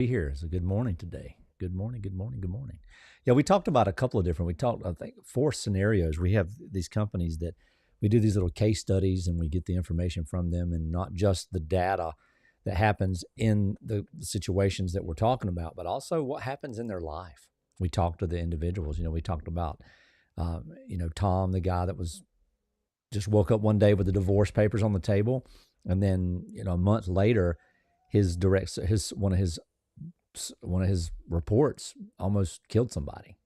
Be here. It's a good morning today. Good morning, good morning, good morning. Yeah, we talked about a couple of different, we talked, I think, four scenarios. We have these companies that we do these little case studies and we get the information from them and not just the data that happens in the situations that we're talking about, but also what happens in their life. We talked to the individuals. We talked about, Tom, the guy that was just woke up one day with the divorce papers on the table. And then, a month later, one of his reports almost killed somebody.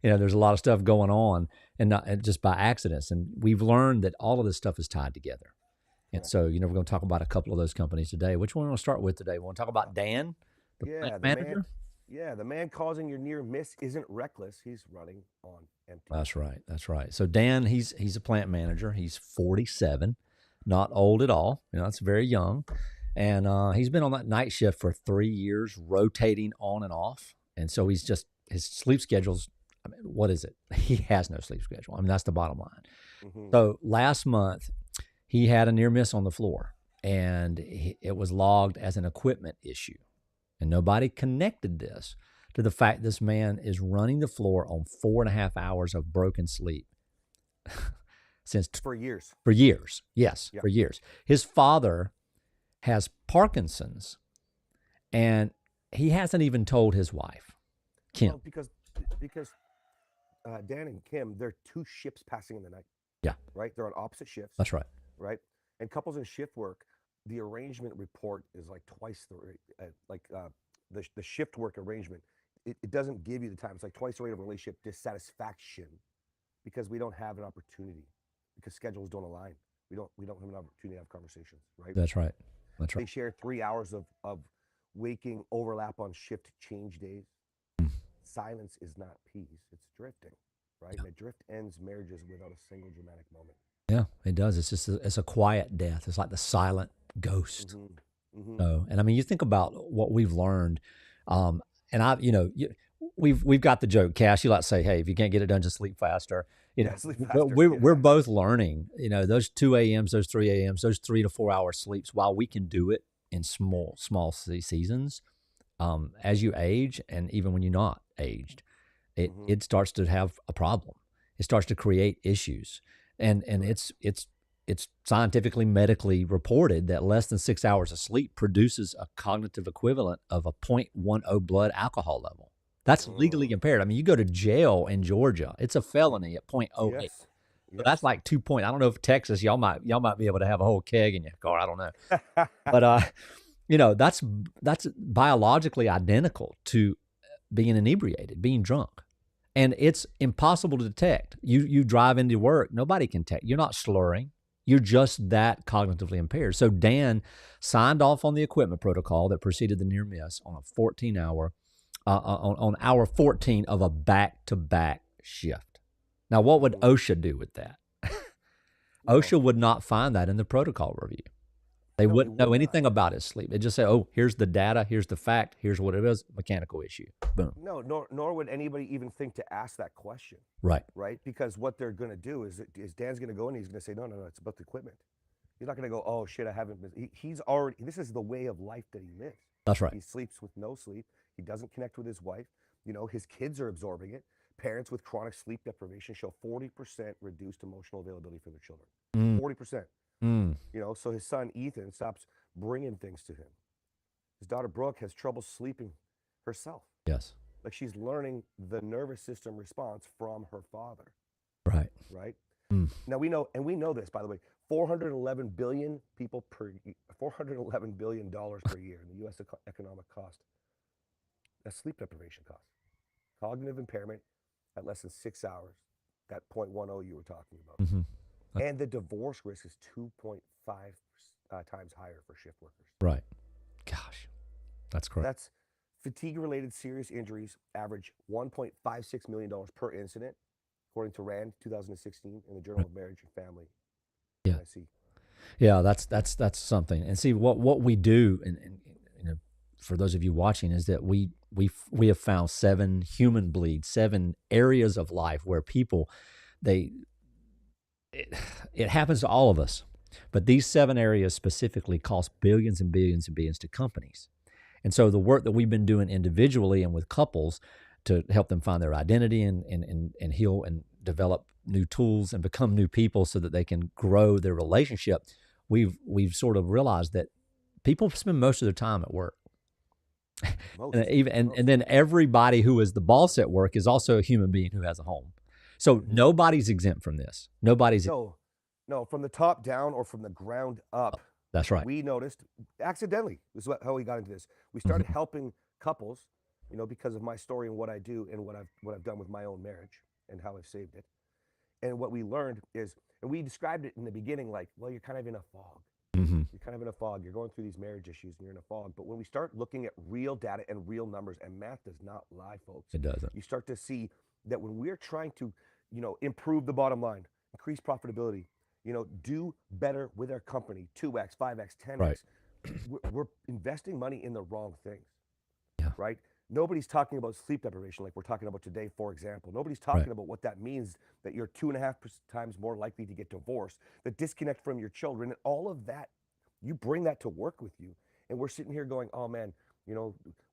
There's a lot of stuff going on, and just by accidents. And we've learned that all of this stuff is tied together. And so, we're going to talk about a couple of those companies today. Which one do we want to start with today? We want to talk about Dan, the plant Yeah, the man. manager. Yeah, the man causing your near miss isn't reckless. He's running on empty. That's right. That's right. So Dan, he's a plant manager. He's 47, not old at all. That's very young. And he's been on that night shift for 3 years, rotating on and off. And so his sleep schedule's, I mean, what is it? He has no sleep schedule. I mean, that's the bottom line. Hmm. So last month, he had a near miss on the floor, and it was logged as an equipment issue. And nobody connected this to the fact this man is running the floor on 4.5 hours of broken sleep since For years. for years. Yes, Yeah. for years. His father has Parkinson's, and he hasn't even told his wife, Kim. Well, because Dan and Kim, they're two ships passing in the night, Yeah, right? They're on opposite shifts, that's right. right? And couples in shift work, the arrangement report is like twice the rate, the shift work arrangement. It doesn't give you the time. It's like twice the rate of relationship dissatisfaction because we don't have an opportunity because schedules don't align. We don't have an opportunity to have conversations, right? That's right. That's They right. share 3 hours of waking overlap on shift change days. Mm. Silence is not peace, it's drifting, right? Yeah, And a drift ends marriages without a single dramatic moment. yeah, it does. It's a quiet death. It's like the silent ghost. Hmm. Hmm. So, and I mean, you think about what we've learned, and we've got the joke, Cash. You like to say, "Hey, if you can't get it done, just sleep faster." Yeah, sleep But faster. we're Yeah. both learning. Those 2 a.m.s, those 3 a.m.s, those 3 to 4 hour sleeps. While we can do it in small seasons, as you age, and even when you're not aged, it Hmm. it starts to have a problem. It starts to create issues, and Correct. it's scientifically medically reported that less than 6 hours of sleep produces a cognitive equivalent of a 0.10 blood alcohol level. That's legally Mm. impaired. I mean, you go to jail in Georgia, it's a felony at 0.08. Yes. So that's Yes. like 2 point. I don't know if Texas, y'all might be able to have a whole keg in your car. I don't know. But that's biologically identical to being inebriated, being drunk. And it's impossible to detect. You drive into work, nobody can detect. You're not slurring. You're just that cognitively impaired. So Dan signed off on the equipment protocol that preceded the near miss on a 14 hour, on hour 14 of a back-to-back shift. Now, what would Mhm. OSHA do with that? Well, OSHA would not find that in the protocol review. They no, it wouldn't know would not. anything about his sleep. They just say, "Oh, here's the data, here's the fact, here's what it is, mechanical issue." Boom. No, nor would anybody even think to ask that question, Right. right? Because what they're going to do is Dan's going to go and he's going to say, no, no, no, it's about the equipment. He's not going to go, oh shit, I haven't missed. He's already. This is the way of life that he lives. That's right. He sleeps with no sleep. He doesn't connect with his wife. His kids are absorbing it. Parents with chronic sleep deprivation show 40% reduced emotional availability for their children. Mm, 40%. mm, So his son Ethan stops bringing things to him. His daughter Brooke has trouble sleeping herself. yes. Like she's learning the nervous system response from her father, Right. right? Mm, Now we know this, by the way, 411 billion people per 411 billion dollars per year in the U.S. Economic cost. That's sleep deprivation cost, cognitive impairment at less than 6 hours. That 0.10 you were talking about, mhm. That's and the divorce risk is 2.5 times higher for shift workers. right. Gosh, that's correct. That's fatigue-related serious injuries average $1.56 million per incident, according to RAND 2016 in the Journal Right. of Marriage and Family. Yeah. I see. Yeah, that's something. And see what we do, and for those of you watching, is that we have found seven human bleeds, seven areas of life where people they it, it happens to all of us, but these seven areas specifically cost billions and billions and billions to companies. And so the work that we've been doing individually and with couples to help them find their identity and heal and develop new tools and become new people so that they can grow their relationship, we've sort of realized that people spend most of their time at work. And then everybody who is the boss at work is also a human being who has a home. So nobody's exempt from this. No, from the top down or from the ground up. That's right. We noticed accidentally, this is how we got into this. We started helping couples, because of my story and what I do and what I've done with my own marriage and how I've saved it. And what we learned is, and we described it in the beginning like, well, you're kind of in a fog. You're kind of in a fog. You're going through these marriage issues and you're in a fog. But when we start looking at real data and real numbers, and math does not lie, folks. It doesn't. You start to see that when we're trying to, improve the bottom line, increase profitability, do better with our company, 2x, 5x, 10x, right. we're investing money in the wrong things. Yeah. Right? Nobody's talking about sleep deprivation like we're talking about today, for example. Nobody's talking about what that means, that you're 2.5 times more likely to get divorced, the disconnect from your children, and all of that. You bring that to work with you. And we're sitting here going, oh man, we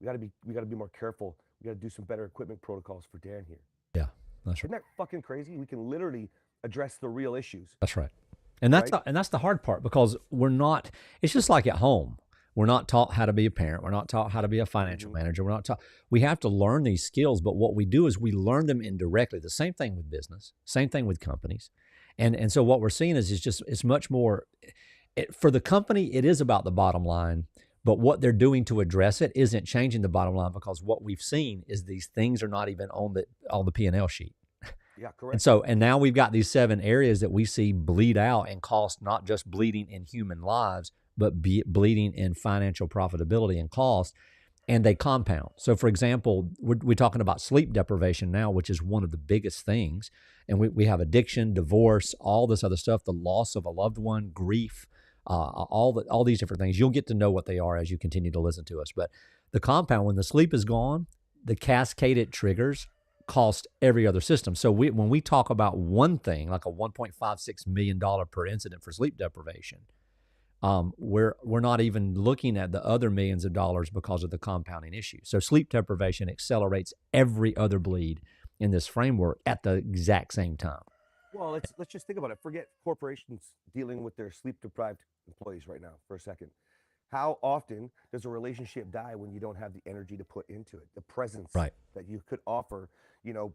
gotta be more careful. We gotta do some better equipment protocols for Dan here. Yeah, that's right. Isn't that fucking crazy? We can literally address the real issues. That's right. And that's the hard part, because it's just like at home. We're not taught how to be a parent. We're not taught how to be a financial manager. We're not taught. We have to learn these skills, but what we do is we learn them indirectly. The same thing with business, same thing with companies. And so what we're seeing is it's much more, for the company, it is about the bottom line, but what they're doing to address it isn't changing the bottom line, because what we've seen is these things are not even on the P&L sheet. Yeah, correct. And now we've got these 7 areas that we see bleed out and cost, not just bleeding in human lives, but bleeding in financial profitability and cost, and they compound. So for example, we're talking about sleep deprivation now, which is one of the biggest things. And we have addiction, divorce, all this other stuff, the loss of a loved one, grief, all these different things. You'll get to know what they are as you continue to listen to us. But the compound, when the sleep is gone, the cascaded triggers cost every other system. So when we talk about one thing, like a $1.56 million per incident for sleep deprivation, we're not even looking at the other millions of dollars because of the compounding issue. So sleep deprivation accelerates every other bleed in this framework at the exact same time. Well, let's just think about it. Forget corporations dealing with their sleep-deprived employees right now for a second. How often does a relationship die when you don't have the energy to put into it, the presence that you could offer,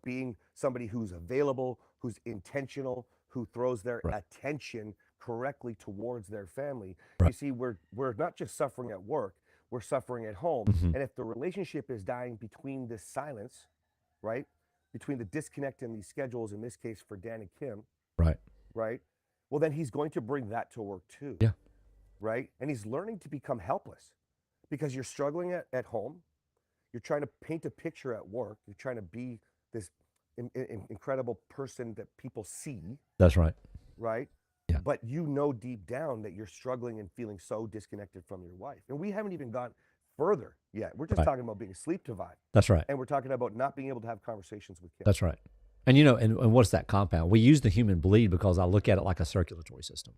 being somebody who's available, who's intentional, who throws their attention correctly towards their family. You see, we're not just suffering at work, we're suffering at home. And if the relationship is dying between this silence, right, between the disconnect in these schedules, in this case for Dan and Kim, right, well, then he's going to bring that to work too. Yeah. Right? And he's learning to become helpless because you're struggling at home. You're trying to paint a picture at work. You're trying to be this incredible person that people see. That's right. Right? Yeah. But deep down that you're struggling and feeling so disconnected from your wife. And we haven't even gone further yet. We're just talking about being sleep deprived. That's right. And we're talking about not being able to have conversations with kids. That's right. And and what's that compound? We use the human bleed because I look at it like a circulatory system.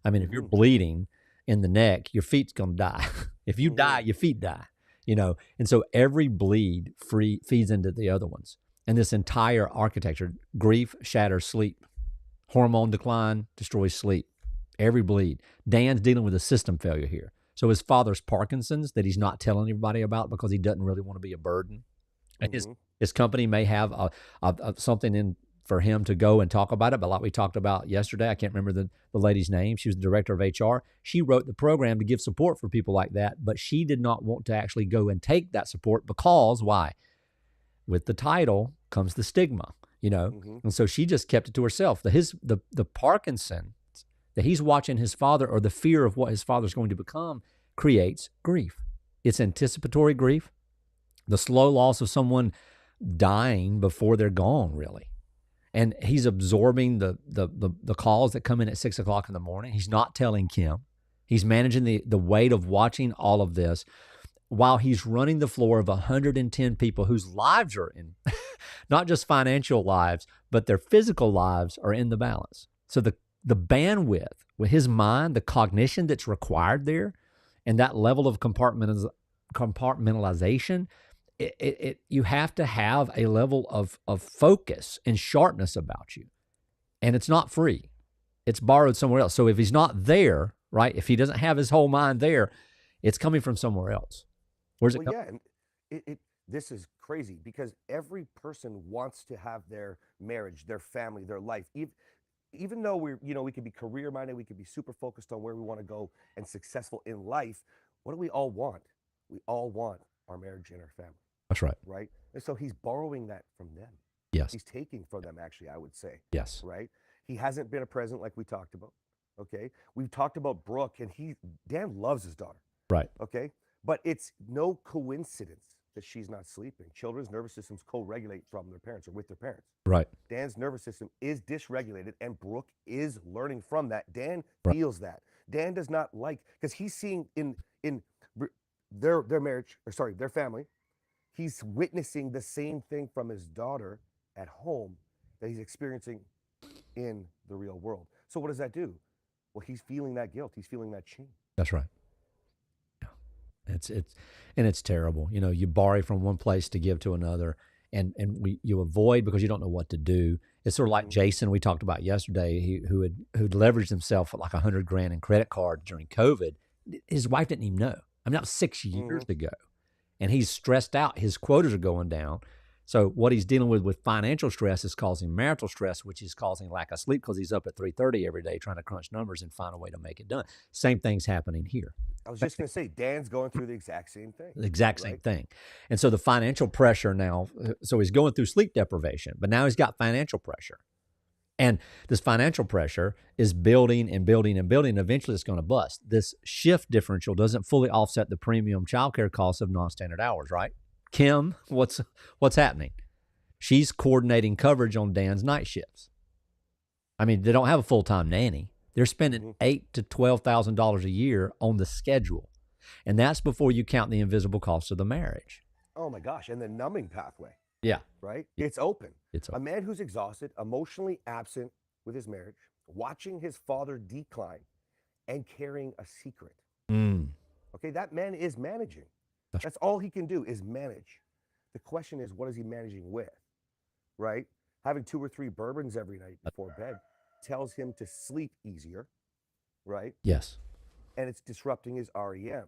I mean, if you're bleeding in the neck, your feet's going to die. If you die, your feet die, And so every bleed feeds into the other ones. And this entire architecture, grief shatters sleep. Hormone decline destroys sleep. Every bleed. Dan's dealing with a system failure here. So his father's Parkinson's that he's not telling everybody about because he doesn't really want to be a burden. And his company may have something in for him to go and talk about it. But like we talked about yesterday, I can't remember the lady's name. She was the director of HR. She wrote the program to give support for people like that, but she did not want to actually go and take that support because why? With the title comes the stigma, And so she just kept it to herself. The Parkinson that he's watching his father, or the fear of what his father's going to become, creates grief. It's anticipatory grief, the slow loss of someone dying before they're gone, really. And he's absorbing the calls that come in at 6 o'clock in the morning. He's not telling Kim. He's managing the weight of watching all of this while he's running the floor of 110 people whose lives are in, not just financial lives, but their physical lives are in the balance. So the bandwidth with his mind, the cognition that's required there, and that level of compartmentalization. You have to have a level of focus and sharpness about you. And it's not free. It's borrowed somewhere else. So if he's not there, right, if he doesn't have his whole mind there, it's coming from somewhere else. Where's it Well, come? yeah, and this is crazy because every person wants to have their marriage, their family, their life. Even though we could be career minded, we could be super focused on where we want to go and successful in life. What do we all want? We all want our marriage and our family, That's right. right? And so he's borrowing that from them. Yes. He's taking from them, actually, I would say. Yes. Right? He hasn't been a present like we talked about. Okay. We've talked about Brooke, and Dan loves his daughter. Right. Okay. But it's no coincidence that she's not sleeping. Children's nervous systems co-regulate from their parents or with their parents. Right. Dan's nervous system is dysregulated, and Brooke is learning from that. Dan Right. feels that. Dan does not like, because he's seeing in their marriage, or sorry, their family, he's witnessing the same thing from his daughter at home that he's experiencing in the real world. So what does that do? Well, he's feeling that guilt. He's feeling that shame. That's right. It's terrible. You borrow from one place to give to another, and you avoid because you don't know what to do. It's sort of like Jason we talked about yesterday, who'd leveraged himself for like $100,000 in credit cards during COVID. His wife didn't even know. I mean, that was 6 years ago, and he's stressed out. His quotas are going down. So what he's dealing with financial stress is causing marital stress, which is causing lack of sleep because he's up at 3:30 every day trying to crunch numbers and find a way to make it done. Same thing's happening here. I was just going to say, Dan's going through the exact same thing. The exact same thing. And so the financial pressure now, so he's going through sleep deprivation, but now he's got financial pressure. And this financial pressure is building and building and building. And eventually it's going to bust. This shift differential doesn't fully offset the premium childcare costs of non-standard hours, right? Kim, what's happening? She's coordinating coverage on Dan's night shifts. I mean, they don't have a full-time nanny. They're spending $8,000 to $12,000 a year on the schedule. And that's before you count the invisible costs of the marriage. Oh my gosh. And the numbing pathway. Yeah. Right? It's open. It's a man who's exhausted, emotionally absent with his marriage, watching his father decline and carrying a secret. Okay, that man is managing. That's all he can do is manage. The question is, what is he managing with? Right? Having 2 or 3 bourbons every night before bed tells him to sleep easier, right? Yes. And it's disrupting his REM.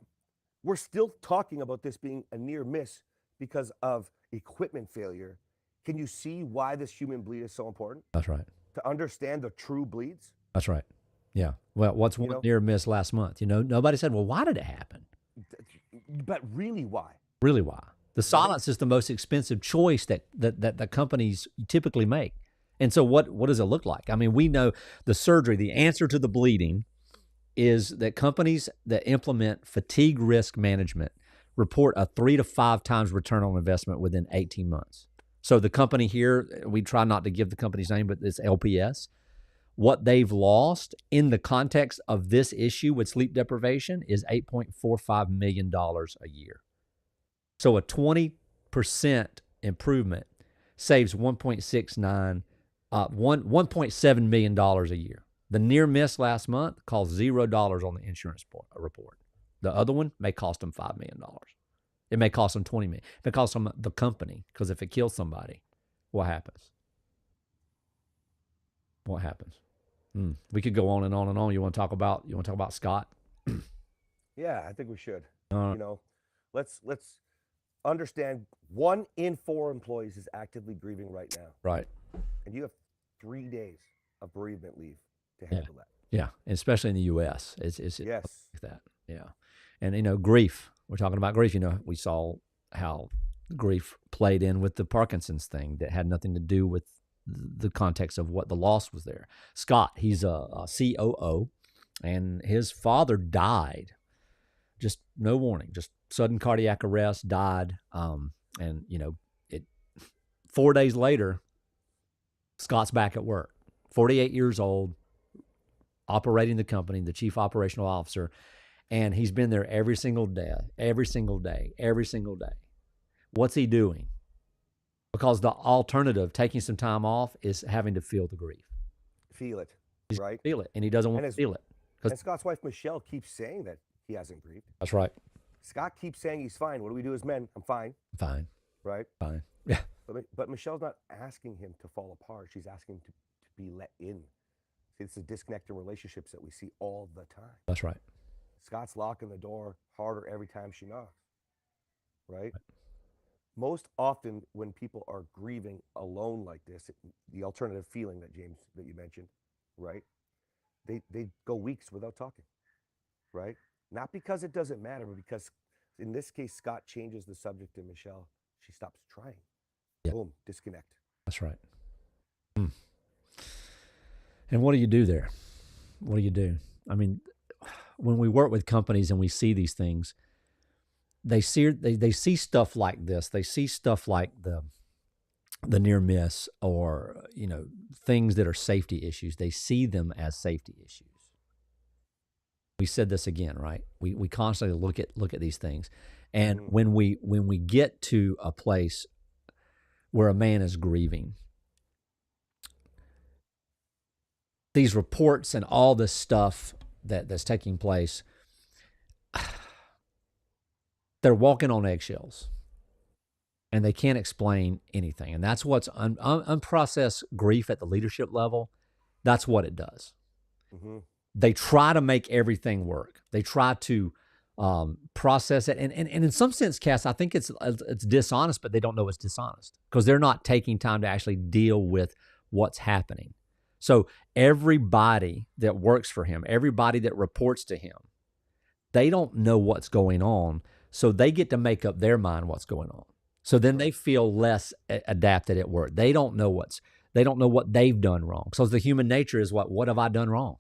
We're still talking about this being a near miss because of equipment failure. Can you see why this human bleed is so important? That's right. To understand the true bleeds? That's right. Yeah. Well, what's one near miss last month? Nobody said, well, why did it happen? But really, why? Really, why? The silence is the most expensive choice that companies typically make. And so what does it look like? I mean, we know the surgery, the answer to the bleeding is that companies that implement fatigue risk management report a 3 to 5 times return on investment within 18 months. So the company here, we try not to give the company's name, but it's LPS. What they've lost in the context of this issue with sleep deprivation is $8.45 million a year. So a 20% improvement saves $1.7 million a year. The near miss last month cost $0 on the insurance report. The other one may cost them $5 million. It may cost them $20 million. It may cost them the company, because if it kills somebody, what happens? What happens? We could go on and on and on. You want to talk about Scott? Yeah, I think we should. Let's understand 1 in 4 employees is actively grieving right now. Right. And you have 3 days of bereavement leave to handle that. Yeah, and especially in the U.S. It's yes. Like that. Yeah. And, grief. We're talking about grief. We saw how grief played in with the Parkinson's thing that had nothing to do with the context of what the loss was there. Scott, he's a COO, and his father died. Just no warning, just sudden cardiac arrest, died. 4 days later, Scott's back at work, 48 years old, operating the company, the chief operational officer, and he's been there every single day. What's he doing? Because the alternative, taking some time off, is having to feel the grief. Feel it, He's right? Feel it, and he doesn't want to feel it. And Scott's wife, Michelle, keeps saying that he hasn't grieved. That's right. Scott keeps saying he's fine. What do we do as men? I'm fine, Fine. right? Fine. Yeah. But Michelle's not asking him to fall apart. She's asking him to be let in. See, it's a disconnect in relationships that we see all the time. That's right. Scott's locking the door harder every time she knocks, right? Most often when people are grieving alone like this, the alternative feeling that James, that you mentioned, right? They go weeks without talking, right? Not because it doesn't matter, but because in this case, Scott changes the subject to Michelle. She stops trying. Yeah. Boom, disconnect. That's right. And what do you do there? What do you do? I mean, when we work with companies and we see these things, they see stuff like this. They see stuff like the near miss, or things that are safety issues. They see them as safety issues. We said this again, right? We constantly look at these things, and when we get to a place where a man is grieving, these reports and all this stuff that's taking place, they're walking on eggshells, and they can't explain anything. And that's what's unprocessed grief at the leadership level. That's what it does. Mm-hmm. They try to make everything work. They try to process it. And in some sense, Cass, I think it's dishonest, but they don't know it's dishonest because they're not taking time to actually deal with what's happening. So everybody that works for him, everybody that reports to him, they don't know what's going on. So they get to make up their mind what's going on. So then they feel less adapted at work. They don't know what they've done wrong. So the human nature is what have I done wrong?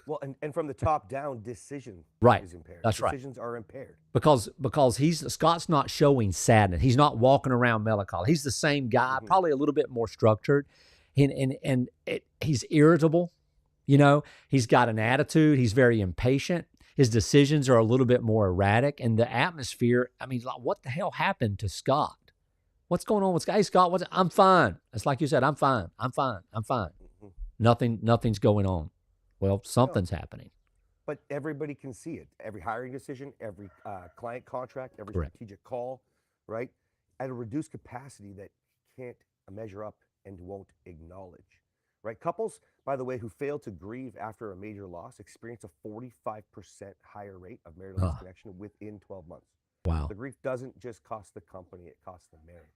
Well, and from the top down, decision is impaired. That's right. Decisions are impaired. Because Scott's not showing sadness. He's not walking around melancholy. He's the same guy, probably a little bit more structured. He's irritable. He's got an attitude. He's very impatient. His decisions are a little bit more erratic. And the atmosphere, I mean, like, what the hell happened to Scott? What's going on with Scott? Hey, Scott, I'm fine. It's like you said, I'm fine. Nothing's going on. Well, something's happening. But everybody can see it. Every hiring decision, every client contract, every strategic call, right? At a reduced capacity that can't measure up and won't acknowledge, right? Couples, by the way, who fail to grieve after a major loss experience a 45% higher rate of marital disconnection within 12 months. Wow. The grief doesn't just cost the company, it costs the marriage.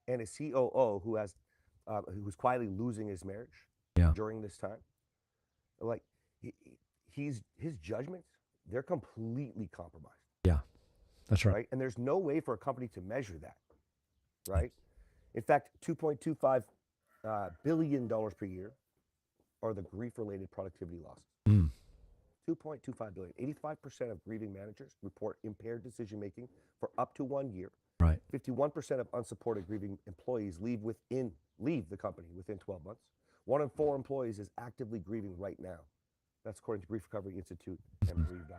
And a COO who's quietly losing his marriage during this time, like his judgments, they're completely compromised. Yeah, that's right. And there's no way for a company to measure that, right? In fact, $2.25 billion per year are the grief-related productivity losses. 2.25 billion. 85% of grieving managers report impaired decision-making for up to 1 year. Right. 51% of unsupported grieving employees leave the company within 12 months. 1 in 4 employees is actively grieving right now. That's according to Grief Recovery Institute and Bereaved.io.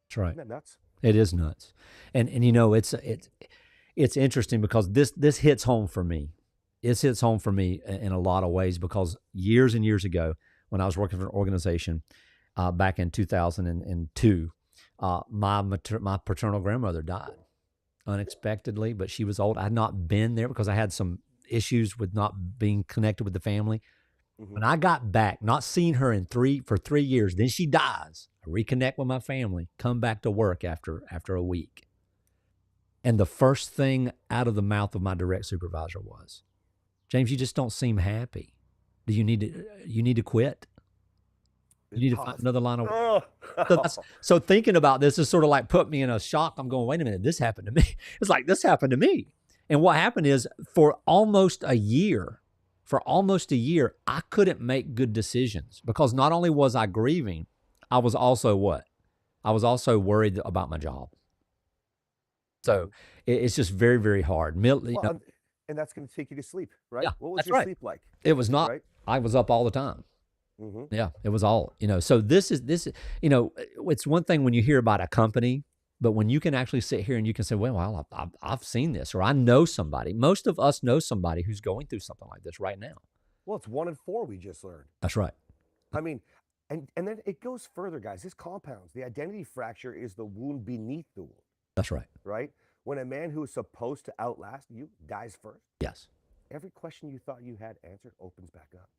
That's right. Isn't that nuts? It is nuts. And it's interesting because this hits home for me. It hits home for me in a lot of ways because years and years ago, when I was working for an organization back in 2002, my paternal grandmother died unexpectedly, but she was old. I had not been there because I had some issues with not being connected with the family. When I got back, not seeing her for 3 years, then she dies. I reconnect with my family, come back to work after a week. And the first thing out of the mouth of my direct supervisor was, James, you just don't seem happy. Do you need to quit? You need to find another line of work. So thinking about this is sort of like put me in a shock. I'm going, wait a minute, this happened to me. It's like this happened to me. And what happened is for almost a year, I couldn't make good decisions because not only was I grieving, I was also what? I was also worried about my job. So it's just very, very hard. And that's going to take you to sleep, right? Yeah, what was your sleep like? It was not. Right? I was up all the time. Yeah, it was all, so this is, it's one thing when you hear about a company, but when you can actually sit here and you can say, well, I've seen this, or I know somebody. Most of us know somebody who's going through something like this right now. Well, it's 1 in 4 we just learned. That's right. I mean, and then it goes further, guys. This compounds. The identity fracture is the wound beneath the wound. That's right. right? When a man who is supposed to outlast you dies first, Yes. every question you thought you had answered opens back up.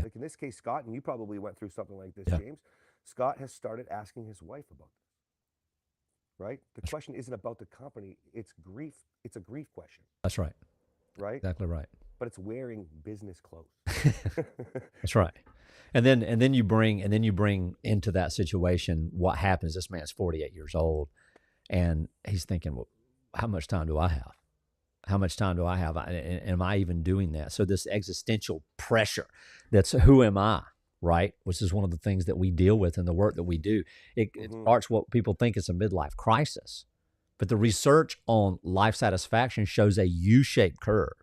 Like in this case, Scott, and you probably went through something like this, Yeah. James. Scott has started asking his wife about this, right? The question isn't about the company, it's grief. It's a grief question, That's right. right? Exactly right. But it's wearing business clothes. That's right. And then you bring into that situation what happens. This man's 48 years old, and he's thinking, well, how much time do I have? How much time do I have? Am I even doing that? So this existential pressure, that's who am I, right? Which is one of the things that we deal with in the work that we do. It starts what people think is a midlife crisis, but the research on life satisfaction shows a U-shaped curve.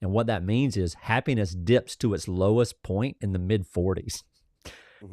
And what that means is happiness dips to its lowest point in the mid-40s.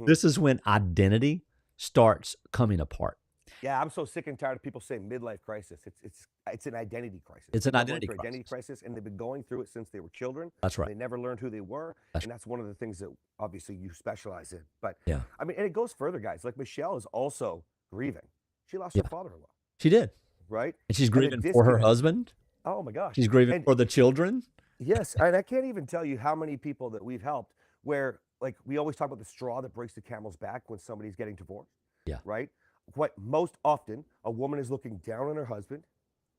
This is when identity starts coming apart. Yeah, I'm so sick and tired of people saying midlife crisis. It's an identity crisis. It's an People are identity going through identity crisis, and they've been going through it since they were children. That's right. They never learned who they were, That's and that's one of the things that obviously you specialize in. But Yeah. I mean, and it goes further, guys. Like Michelle is also grieving. She lost her father-in-law, She did. right? And she's And the grieving for her disconnect- husband. Oh my gosh. She's grieving And- for the children. Yes, and I can't even tell you how many people that we've helped where, like, we always talk about the straw that breaks the camel's back when somebody's getting divorced. Yeah. Right? What most often a woman is looking down on her husband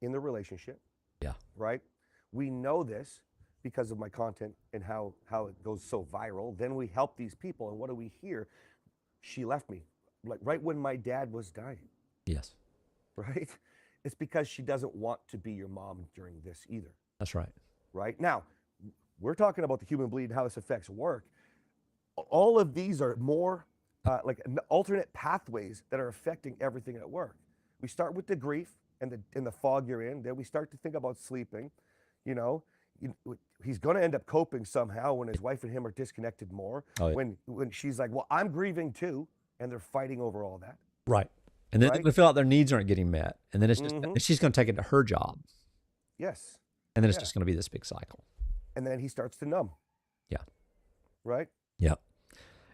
in the relationship. Yeah. Right? We know this because of my content and how it goes so viral. Then we help these people, and what do we hear? She left me, like right when my dad was dying. Yes. Right? It's because she doesn't want to be your mom during this either. That's right. Right? Now, we're talking about the human bleed and how this affects work. All of these are more like alternate pathways that are affecting everything at work. We start with the grief and the fog you're in. Then we start to think about sleeping. You know, he's going to end up coping somehow when his wife and him are disconnected more. Oh, yeah. When she's like, well, I'm grieving too, and they're fighting over all that. Right. And then Right? they feel like their needs aren't getting met. And then it's just, she's going to take it to her job. Yes. And then it's Yeah. just going to be this big cycle. And then he starts to numb. Yeah. Right? Yep.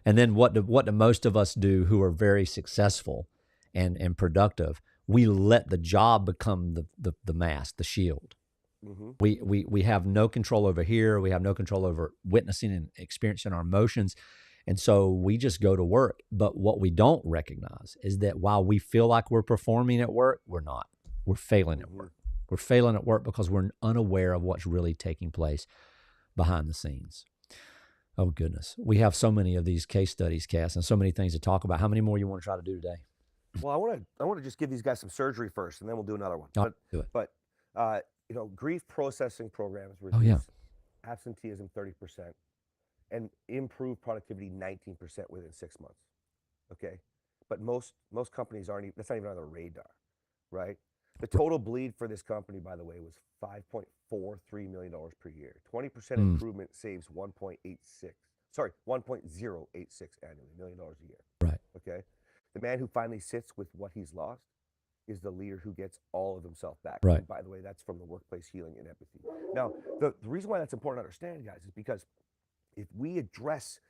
And then what do most of us do who are very successful and productive? We let the job become the mask, the shield. We have no control over here. We have no control over witnessing and experiencing our emotions. And so we just go to work. But what we don't recognize is that while we feel like we're performing at work, we're not. We're failing at work. We're failing at work because we're unaware of what's really taking place behind the scenes. Oh, goodness. We have so many of these case studies, Cass, and so many things to talk about. How many more you want to try to do today? Well, I want to just give these guys some surgery first, and then we'll do another one. Oh, do it. But you know, grief processing programs Oh, reduce yeah. absenteeism 30% and improve productivity 19% within 6 months. Okay, but most companies aren't even, that's not even on their radar, right? The total bleed for this company, by the way, was $5.43 million per year. 20% improvement saves 1.06 annually, $1 million a year. Right. Okay. The man who finally sits with what he's lost is the leader who gets all of himself back. Right. And by the way, that's from the Workplace Healing and Empathy. Now, the reason why that's important to understand, guys, is because if we address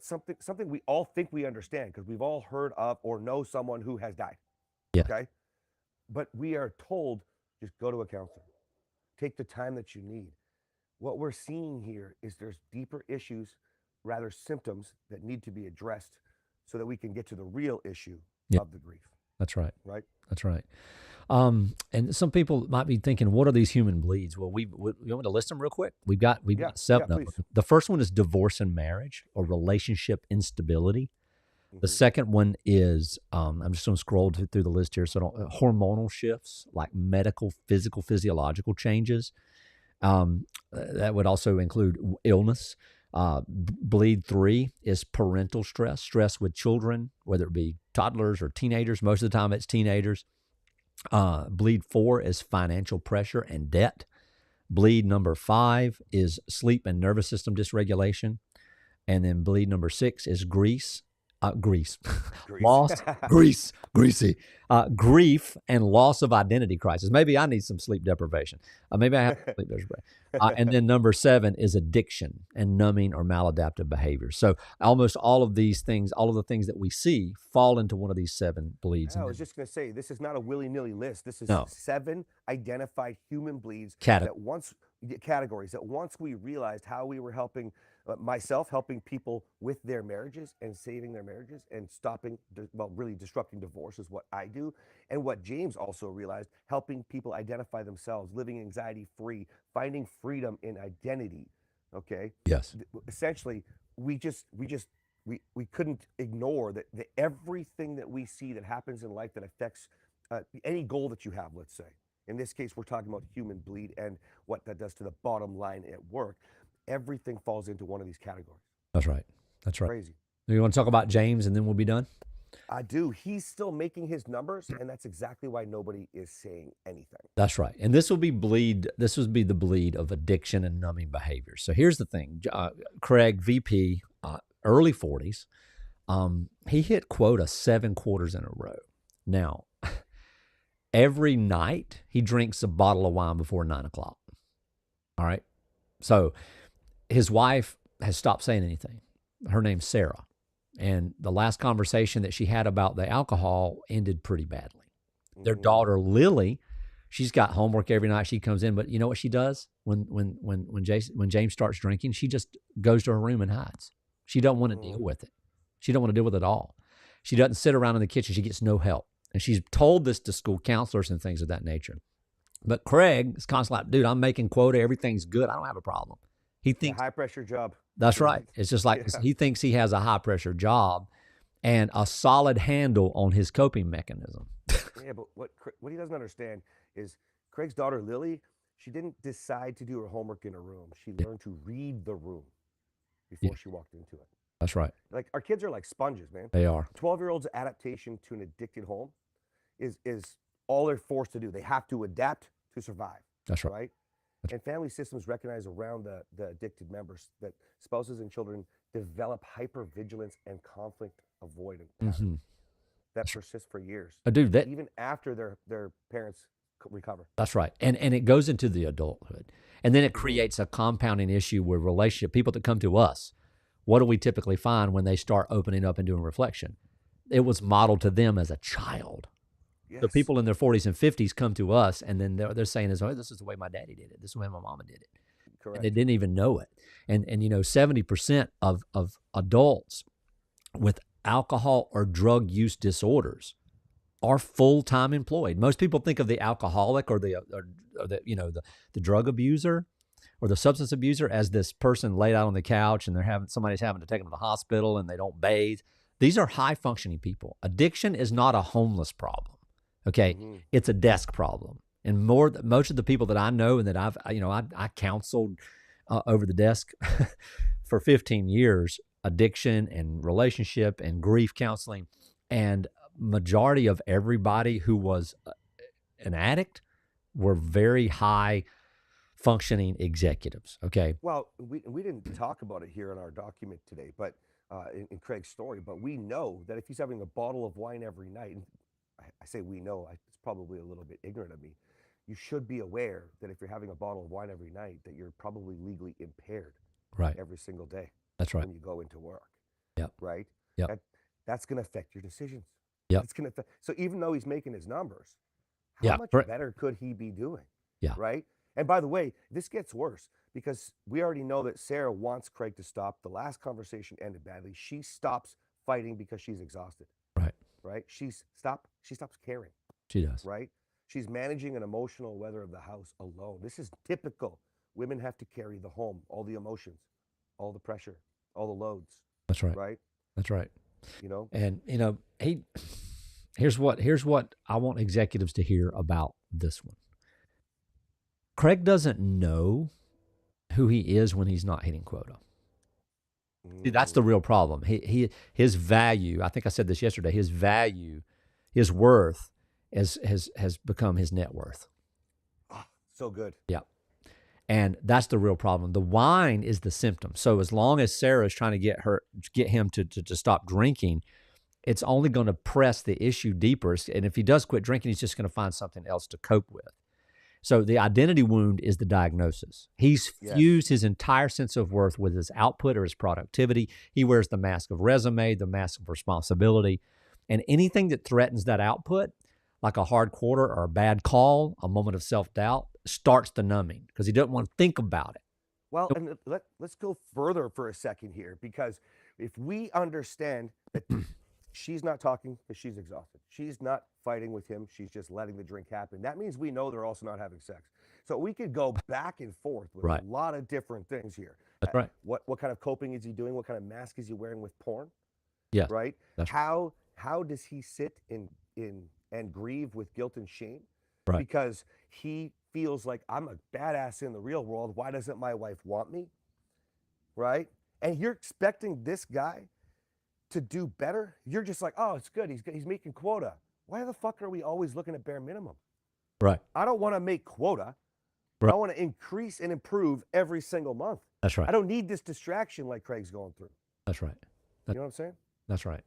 something we all think we understand, because we've all heard of or know someone who has died. Yeah. Okay. But we are told, just go to a counselor. Take the time that you need. What we're seeing here is there's deeper issues, rather symptoms that need to be addressed so that we can get to the real issue of the grief. That's right. Right? That's right. And some people might be thinking, what are these human bleeds? Well, you want me to list them real quick? We've got 7 of them. please. The first one is divorce and marriage or relationship instability. The second one is, I'm just going to scroll through the list here. So hormonal shifts, like medical, physical, physiological changes. That would also include illness. Bleed 3 is parental stress with children, whether it be toddlers or teenagers. Most of the time it's teenagers. Bleed 4 is financial pressure and debt. Bleed number 5 is sleep and nervous system dysregulation. And then bleed number 6 is grease. Loss, greasy. Grief and loss of identity crisis. Maybe I need some sleep deprivation. Maybe I have sleep deprivation. And then number 7 is addiction and numbing or maladaptive behavior. So almost all of these things, all of the things that we see fall into one of these 7 bleeds. I was just going to say, this is not a willy-nilly list. This is No. 7 identified human bleeds categories that once we realized how we were helping myself, helping people with their marriages and saving their marriages and stopping, really disrupting divorce is what I do. And what James also realized, helping people identify themselves, living anxiety-free, finding freedom in identity. Okay. Yes. Essentially, we couldn't ignore that everything that we see that happens in life that affects any goal that you have, let's say. In this case, we're talking about human bleed and what that does to the bottom line at work. Everything falls into one of these categories. That's right. That's right. Crazy. You want to talk about James and then we'll be done? I do. He's still making his numbers, and that's exactly why nobody is saying anything. That's right. And this will be the bleed of addiction and numbing behavior. So here's the thing. Craig, VP, early 40s, he hit quota 7 quarters in a row. Now, every night he drinks a bottle of wine before 9 o'clock. All right. So his wife has stopped saying anything. Her name's Sarah. And the last conversation that she had about the alcohol ended pretty badly. Their daughter, Lily, she's got homework every night. She comes in, but you know what she does when James starts drinking? She just goes to her room and hides. She doesn't want to deal with it. She don't want to deal with it at all. She doesn't sit around in the kitchen. She gets no help. And she's told this to school counselors and things of that nature. But Craig is constantly like, dude, I'm making quota. Everything's good. I don't have a problem. He thinks high pressure job. That's right. It's just like he thinks he has a high pressure job and a solid handle on his coping mechanism. Yeah, but what he doesn't understand is Craig's daughter, Lily, she didn't decide to do her homework in her room. She learned to read the room before she walked into it. That's right. Like, our kids are like sponges, man. They are. 12-year-old's adaptation to an addicted home is all they're forced to do. They have to adapt to survive. That's right. And family systems recognize around the addicted members that spouses and children develop hypervigilance and conflict avoidance that persists for years. Dude, even after their parents recover. That's right. And it goes into the adulthood. And then it creates a compounding issue where people that come to us, what do we typically find when they start opening up and doing reflection? It was modeled to them as a child. Yes. So people in their 40s and 50s come to us, and then they're saying, "Oh, this is the way my daddy did it. This is the way my mama did it." Correct. And they didn't even know it. And 70% of adults with alcohol or drug use disorders are full-time employed. Most people think of the alcoholic or the drug abuser or the substance abuser as this person laid out on the couch and somebody's having to take them to the hospital and they don't bathe. These are high-functioning people. Addiction is not a homeless problem. Okay, it's a desk problem, and most of the people that I know and that I counseled over the desk for 15 years, addiction and relationship and grief counseling, and majority of everybody who was an addict were very high functioning executives. Okay. Well, we didn't talk about it here in our document today, but in Craig's story, but we know that if he's having a bottle of wine every night, and I say we know, it's probably a little bit ignorant of me. You should be aware that if you're having a bottle of wine every night, that you're probably legally impaired every single day. That's right. When you go into work. Yep. Right? Yep. That's going to affect your decisions. Yep. So even though he's making his numbers, how much better could he be doing? Yeah. Right? And by the way, this gets worse because we already know that Sarah wants Craig to stop. The last conversation ended badly. She stops fighting because she's exhausted. Right? She stops caring. She does. Right? She's managing an emotional weather of the house alone. This is typical. Women have to carry the home, all the emotions, all the pressure, all the loads. That's right. Right? That's right. And here's what I want executives to hear about this one. Craig doesn't know who he is when he's not hitting quota. See, that's the real problem. His value, I think I said this yesterday, his value, his worth has become his net worth. Oh, so good. Yeah. And that's the real problem. The wine is the symptom. So as long as Sarah is trying to get him to stop drinking, it's only going to press the issue deeper. And if he does quit drinking, he's just going to find something else to cope with. So the identity wound is the diagnosis. He's fused his entire sense of worth with his output or his productivity. He wears the mask of resume, the mask of responsibility, and anything that threatens that output, like a hard quarter or a bad call, a moment of self-doubt, starts the numbing because he doesn't want to think about it. Well, and let's go further for a second here, because if we understand that she's not talking because she's exhausted, she's not fighting with him, she's just letting the drink happen, that means we know they're also not having sex. So we could go back and forth with a lot of different things here. That's right. What kind of coping is he doing? What kind of mask is he wearing with porn? Yeah. Right? That's how does he sit in and grieve with guilt and shame? Right. Because he feels like, I'm a badass in the real world. Why doesn't my wife want me? Right? And you're expecting this guy to do better. You're just like, oh, it's good. He's making quota. Why the fuck are we always looking at bare minimum? Right. I don't want to make quota. Right. I want to increase and improve every single month. That's right. I don't need this distraction like Craig's going through. That's right. You know what I'm saying? That's right.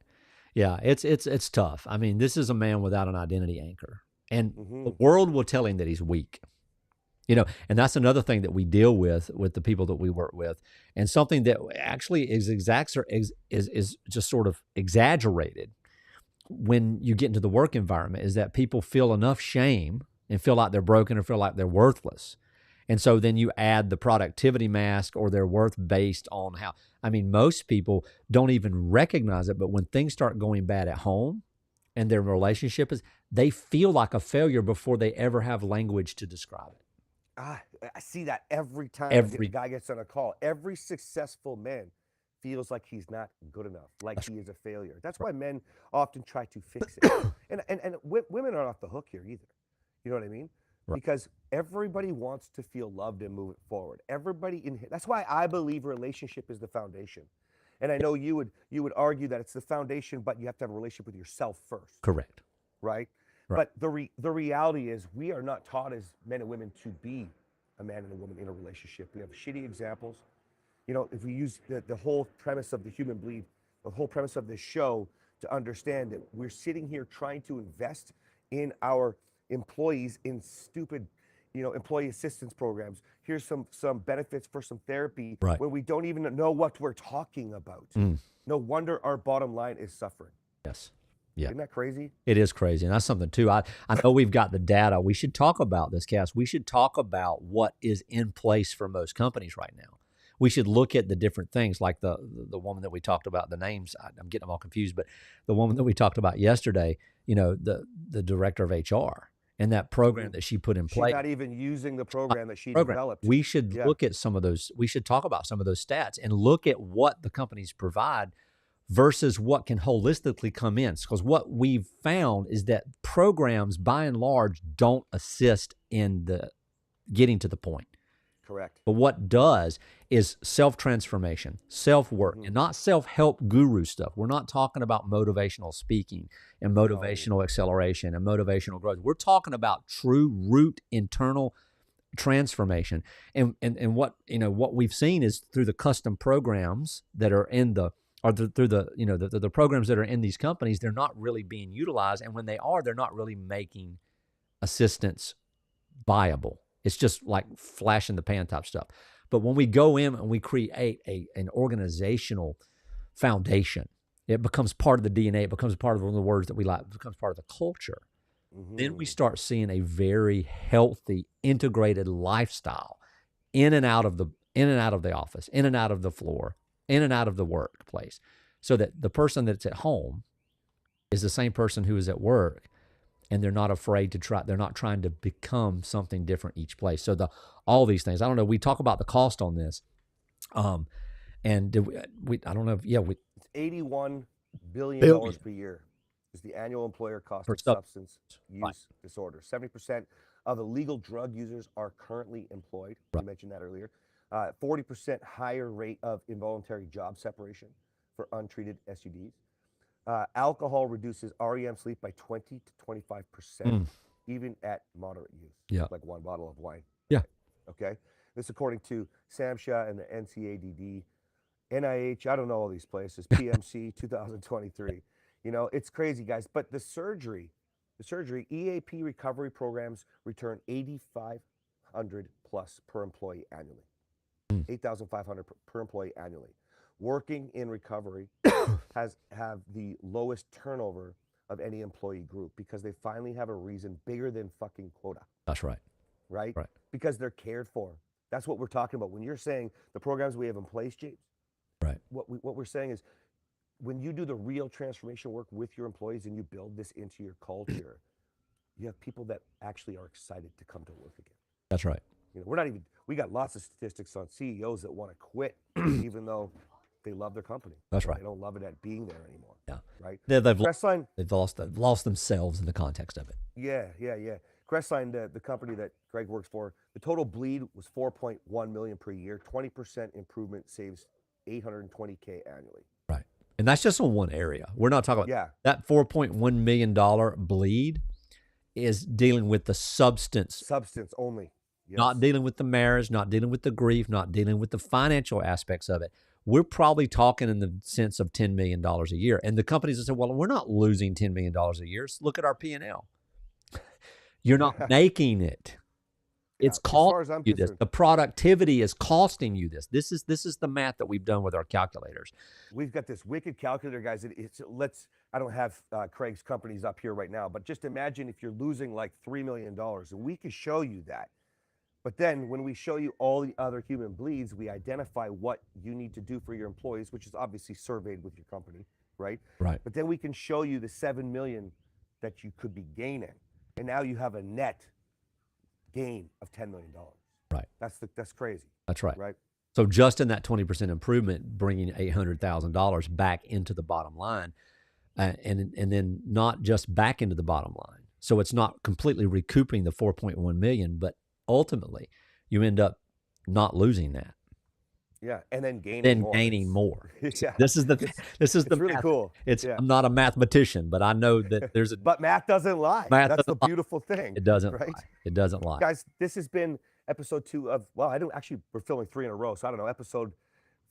Yeah, it's tough. I mean, this is a man without an identity anchor. And the world will tell him that he's weak. You know, and that's another thing that we deal with the people that we work with, and something that actually is just sort of exaggerated when you get into the work environment, is that people feel enough shame and feel like they're broken or feel like they're worthless. And so then you add the productivity mask or their worth based on how, I mean, most people don't even recognize it, but when things start going bad at home and their relationship is, they feel like a failure before they ever have language to describe it. I see that every time a guy gets on a call. Every successful man feels like he's not good enough, like he is a failure. That's why men often try to fix it. And women aren't off the hook here either. You know what I mean? Right. Because everybody wants to feel loved and move it forward. That's why I believe relationship is the foundation. And I know you would argue that it's the foundation, but you have to have a relationship with yourself first. Correct. Right? Right. But the reality is, we are not taught as men and women to be a man and a woman in a relationship. We have shitty examples. You know, if we use the whole premise of the Human Bleed, the whole premise of this show, to understand that we're sitting here trying to invest in our employees in stupid, employee assistance programs. Here's some benefits for some therapy, right, when we don't even know what we're talking about. No wonder our bottom line is suffering. Yes. Yeah. Isn't that crazy? It is crazy. And that's something too. I know we've got the data. We should talk about this, Cass. We should talk about what is in place for most companies right now. We should look at the different things, like the woman that we talked about, the names, I'm getting them all confused, but the woman that we talked about yesterday, the director of HR and that program that she put in place. She's not even using the program that she developed. We should look at some of those. We should talk about some of those stats and look at what the companies provide versus what can holistically come in. Because what we've found is that programs, by and large, don't assist in the getting to the point. Correct. But what does is self-transformation, self-work, and not self-help guru stuff. We're not talking about motivational speaking and motivational acceleration and motivational growth. We're talking about true root internal transformation. And what we've seen is through the custom programs that are in the programs that are in these companies, they're not really being utilized. And when they are, they're not really making assistance viable. It's just like flash in the pan type stuff. But when we go in and we create an organizational foundation, it becomes part of the DNA. It becomes part of one of the words that we like. It becomes part of the culture. Then we start seeing a very healthy, integrated lifestyle in and out of the office, in and out of the floor, in and out of the workplace, so that the person that's at home is the same person who is at work, and they're not afraid to try. They're not trying to become something different each place. So all these things. I don't know. We talk about the cost on this, and I don't know. It's $81 billion per year is the annual employer cost of substance use disorder. 70% of the legal drug users are currently employed. You mentioned that earlier. 40% higher rate of involuntary job separation for untreated SUDs. Alcohol reduces REM sleep by 20 to 25%, even at moderate use, like one bottle of wine. Yeah. Okay. This according to SAMHSA and the NCADD, NIH, I don't know all these places, PMC 2023. You know, it's crazy, guys. But the surgery, EAP recovery programs return 8,500 plus per employee annually. Mm. 8,500 per employee annually. Working in recovery have the lowest turnover of any employee group because they finally have a reason bigger than fucking quota. That's right. Right? Right. Because they're cared for. That's what we're talking about. When you're saying the programs we have in place, James, Right. what we're saying is when you do the real transformation work with your employees and you build this into your culture, you have people that actually are excited to come to work again. That's right. You know, we got lots of statistics on CEOs that want to quit even though they love their company. That's right. They don't love it at being there anymore. Yeah. Right. They've lost themselves in the context of it. Yeah. Crestline, the company that Greg works for, the total bleed was 4.1 million per year. 20% improvement saves $820K annually. Right. And that's just on one area. We're not talking about that $4.1 million bleed is dealing with the substance. Substance only. Yes. Not dealing with the marriage, not dealing with the grief, not dealing with the financial aspects of it. We're probably talking in the sense of $10 million a year. And the companies that say, well, we're not losing $10 million a year. So look at our P&L. You're not making it. It's costing you this. The productivity is costing you this. This is the math that we've done with our calculators. We've got this wicked calculator, guys. I don't have Craig's companies up here right now, but just imagine if you're losing like $3 million, and we can show you that. But then when we show you all the other human bleeds, we identify what you need to do for your employees, which is obviously surveyed with your company, right? Right. But then we can show you the 7 million that you could be gaining. And now you have a net gain of $10 million. Right. That's crazy. That's right. Right. So just in that 20% improvement, bringing $800,000 back into the bottom line, and then not just back into the bottom line. So it's not completely recouping the 4.1 million, but ultimately you end up not losing that. Yeah, and then gaining more. Yeah. This is really math. Cool. I'm not a mathematician, but I know that there's a but math doesn't lie. That's the beautiful thing. It doesn't right? lie. It doesn't lie. Guys, this has been episode 2 of we're filming 3 in a row, so I don't know, episode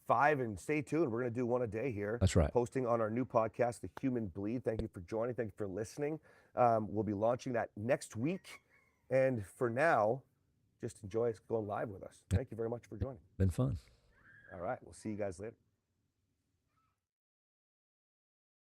5, and stay tuned. We're going to do one a day here. That's right. Posting on our new podcast, The Human Bleed. Thank you for joining. Thank you for listening. We'll be launching that next week. And for now, just enjoy going live with us. Thank you very much for joining. Been fun. All right. We'll see you guys later.